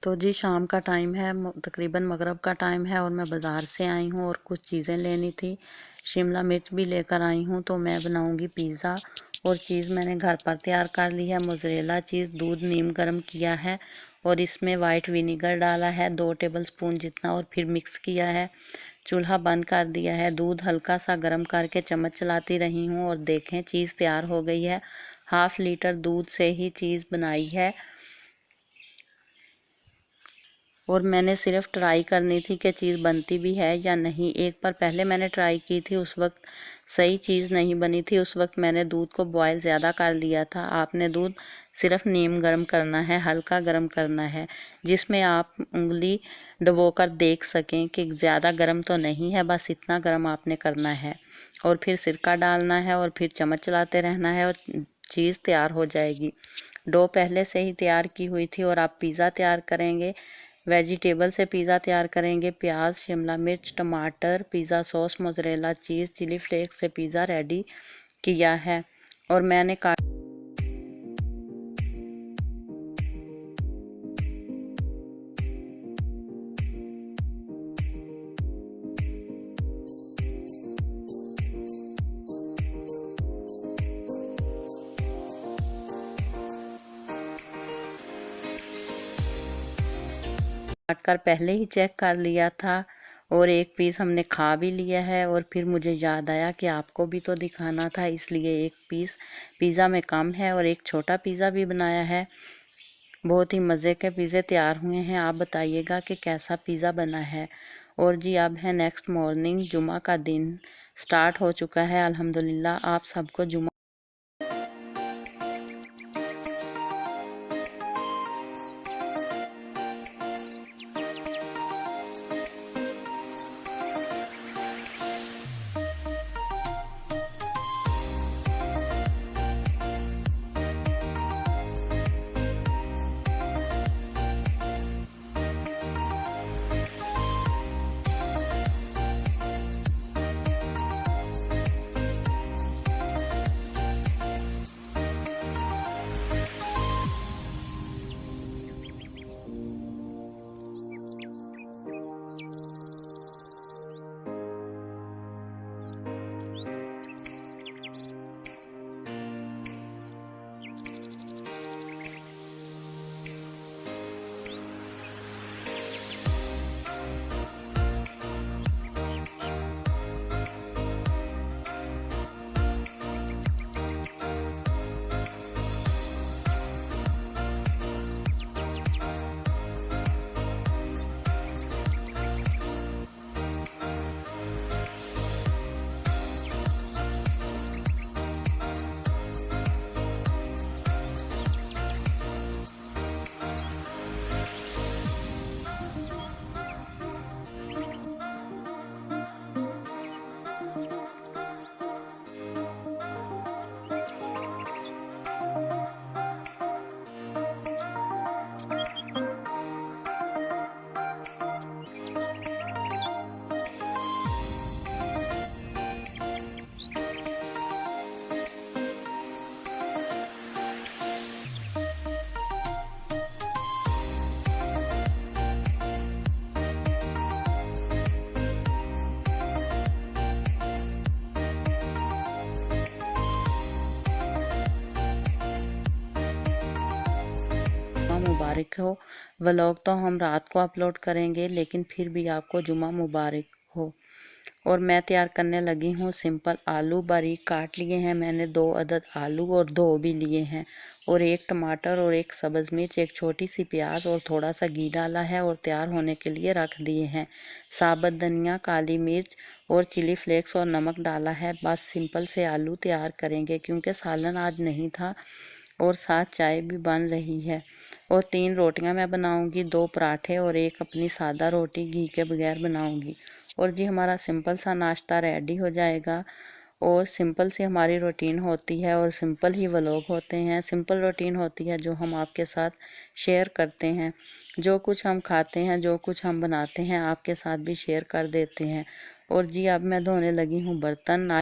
तो जी शाम का टाइम है, तकरीबन मगरिब का टाइम है और मैं बाज़ार से आई हूँ और कुछ चीज़ें लेनी थी। शिमला मिर्च भी लेकर आई हूँ। तो मैं बनाऊँगी पिज़्ज़ा और चीज़ मैंने घर पर तैयार कर ली है। मोज़रेला चीज़, दूध नीम गर्म किया है और इसमें वाइट विनीगर डाला है 2 टेबलस्पून जितना और फिर मिक्स किया है। चूल्हा बंद कर दिया है। दूध हल्का सा गर्म करके चम्मच चलाती रही हूँ और देखें चीज़ तैयार हो गई है। हाफ़ लीटर दूध से ही चीज़ बनाई है और मैंने सिर्फ ट्राई करनी थी कि चीज़ बनती भी है या नहीं। एक बार पहले मैंने ट्राई की थी, उस वक्त सही चीज़ नहीं बनी थी। उस वक्त मैंने दूध को बॉयल ज़्यादा कर लिया था। आपने दूध सिर्फ नीम गर्म करना है, हल्का गर्म करना है, जिसमें आप उंगली डुबोकर देख सकें कि ज़्यादा गर्म तो नहीं है, बस इतना गर्म आपने करना है। और फिर सिरका डालना है और फिर चम्मच चलाते रहना है और चीज़ तैयार हो जाएगी। डो पहले से ही तैयार की हुई थी। और आप पिज़्ज़ा तैयार करेंगे, वेजिटेबल से पिज़्ज़ा तैयार करेंगे। प्याज, शिमला मिर्च, टमाटर, pizza sauce, mozzarella cheese, chilli flakes से पिज़्ज़ा रेडी किया है। और मैंने काट कर पहले ही चेक कर लिया था और एक पीस हमने खा भी लिया है। और फिर मुझे याद आया कि आपको भी तो दिखाना था, इसलिए एक पीस पिज़्ज़ा में कम है और एक छोटा पिज़्ज़ा भी बनाया है। बहुत ही मज़े के पिज़्ज़े तैयार हुए हैं। आप बताइएगा कि कैसा पिज़्ज़ा बना है। और जी अब है नेक्स्ट मॉर्निंग, जुमा का दिन स्टार्ट हो चुका है अल्हम्दुलिल्लाह। आप सबको जुमा मुबारक हो। व्लॉग तो हम रात को अपलोड करेंगे, लेकिन फिर भी आपको जुमा मुबारक हो। और मैं तैयार करने लगी हूँ सिंपल आलू बारीक काट लिए हैं मैंने 2 अदद आलू और धो भी लिए हैं और एक टमाटर और एक सब्ज़ मिर्च, एक छोटी सी प्याज और थोड़ा सा घी डाला है और तैयार होने के लिए रख दिए हैं। साबुत धनिया, काली मिर्च और चिली फ्लेक्स और नमक डाला है। बस सिंपल से आलू तैयार करेंगे क्योंकि सालन आज नहीं था और साथ चाय भी बन रही है। और 3 रोटियां मैं बनाऊंगी, 2 पराठे और एक अपनी सादा रोटी घी के बगैर बनाऊंगी। और जी हमारा सिंपल सा नाश्ता रेडी हो जाएगा। और सिंपल सी हमारी रूटीन होती है और सिंपल ही व्लॉग होते हैं, सिंपल रूटीन होती है जो हम आपके साथ शेयर करते हैं। जो कुछ हम खाते हैं, जो कुछ हम बनाते हैं, आपके साथ भी शेयर कर देते हैं। और जी अब मैं धोने लगी हूँ बर्तन।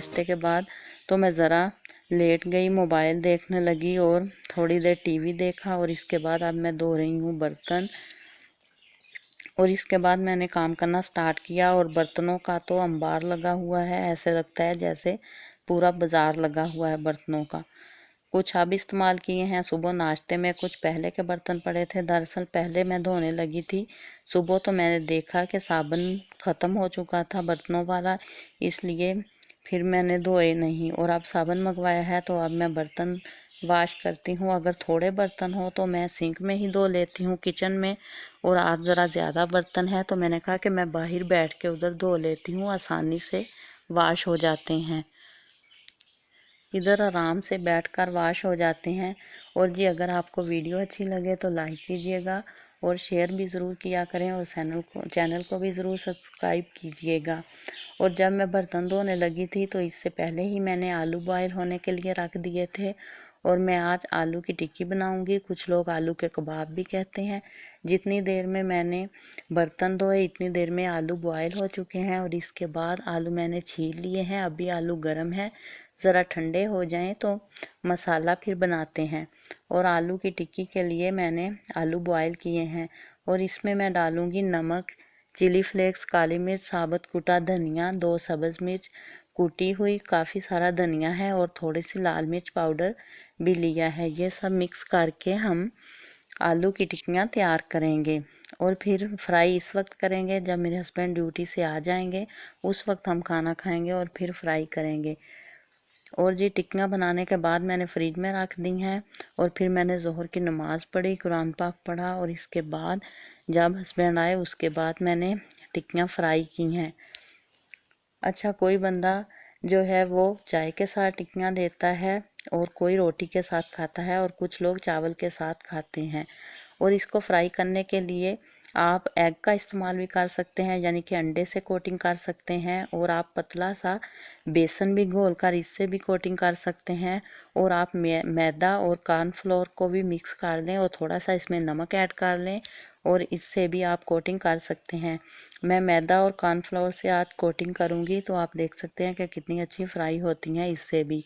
नाश्ते के बाद तो मैं ज़रा लेट गई, मोबाइल देखने लगी और थोड़ी देर टीवी देखा। और इसके बाद अब मैं धो रही हूँ बर्तन। और इसके बाद मैंने काम करना स्टार्ट किया और बर्तनों का तो अंबार लगा हुआ है, ऐसे लगता है जैसे पूरा बाजार लगा हुआ है बर्तनों का। कुछ अब इस्तेमाल किए हैं, सुबह नाश्ते में कुछ पहले के बर्तन पड़े थे। दरअसल पहले मैं धोने लगी थी सुबह, तो मैंने देखा कि साबुन ख़त्म हो चुका था बर्तनों वाला, इसलिए फिर मैंने धोए नहीं। और अब साबुन मंगवाया है तो अब मैं बर्तन वाश करती हूँ। अगर थोड़े बर्तन हो तो मैं सिंक में ही धो लेती हूँ किचन में, और आज ज़रा ज़्यादा बर्तन है तो मैंने कहा कि मैं बाहर बैठ के उधर धो लेती हूँ, आसानी से वाश हो जाते हैं। इधर आराम से बैठकर वाश हो जाते हैं। और जी अगर आपको वीडियो अच्छी लगे तो लाइक कीजिएगा और शेयर भी ज़रूर किया करें, और चैनल को भी ज़रूर सब्सक्राइब कीजिएगा। और जब मैं बर्तन धोने लगी थी तो इससे पहले ही मैंने आलू बॉयल होने के लिए रख दिए थे, और मैं आज आलू की टिक्की बनाऊंगी। कुछ लोग आलू के कबाब भी कहते हैं। जितनी देर में मैंने बर्तन धोए इतनी देर में आलू बॉयल हो चुके हैं, और इसके बाद आलू मैंने छील लिए हैं। अभी आलू गर्म है, ज़रा ठंडे हो जाएं तो मसाला फिर बनाते हैं। और आलू की टिक्की के लिए मैंने आलू बॉयल किए हैं, और इसमें मैं डालूंगी नमक, चिली फ्लेक्स, काली मिर्च, साबुत कुटा धनिया, 2 सब्ज़ मिर्च कूटी हुई, काफ़ी सारा धनिया है, और थोड़ी सी लाल मिर्च पाउडर भी लिया है। ये सब मिक्स करके हम आलू की टिक्कियाँ तैयार करेंगे। और फिर फ्राई इस वक्त करेंगे जब मेरे हस्बैंड ड्यूटी से आ जाएंगे, उस वक्त हम खाना खाएंगे और फिर फ्राई करेंगे। और जी टिक्कियाँ बनाने के बाद मैंने फ्रिज में रख दी हैं, और फिर मैंने ज़ोहर की नमाज़ पढ़ी, कुरान पाक पढ़ा, और इसके बाद जब हस्बैंड आए उसके बाद मैंने टिक्कियाँ फ्राई की हैं। अच्छा, कोई बंदा जो है वो चाय के साथ टिक्कियाँ देता है, और कोई रोटी के साथ खाता है, और कुछ लोग चावल के साथ खाते हैं। और इसको फ्राई करने के लिए आप एग का इस्तेमाल भी कर सकते हैं, यानी कि अंडे से कोटिंग कर सकते हैं, और आप पतला सा बेसन भी घोल कर इससे भी कोटिंग कर सकते हैं। और आप मैदा और कॉर्नफ्लोर को भी मिक्स कर लें और थोड़ा सा इसमें नमक ऐड कर लें, और इससे भी आप कोटिंग कर सकते हैं। मैं मैदा और कॉर्नफ्लोर से आज कोटिंग करूँगी, तो आप देख सकते हैं कि कितनी अच्छी फ्राई होती हैं इससे भी।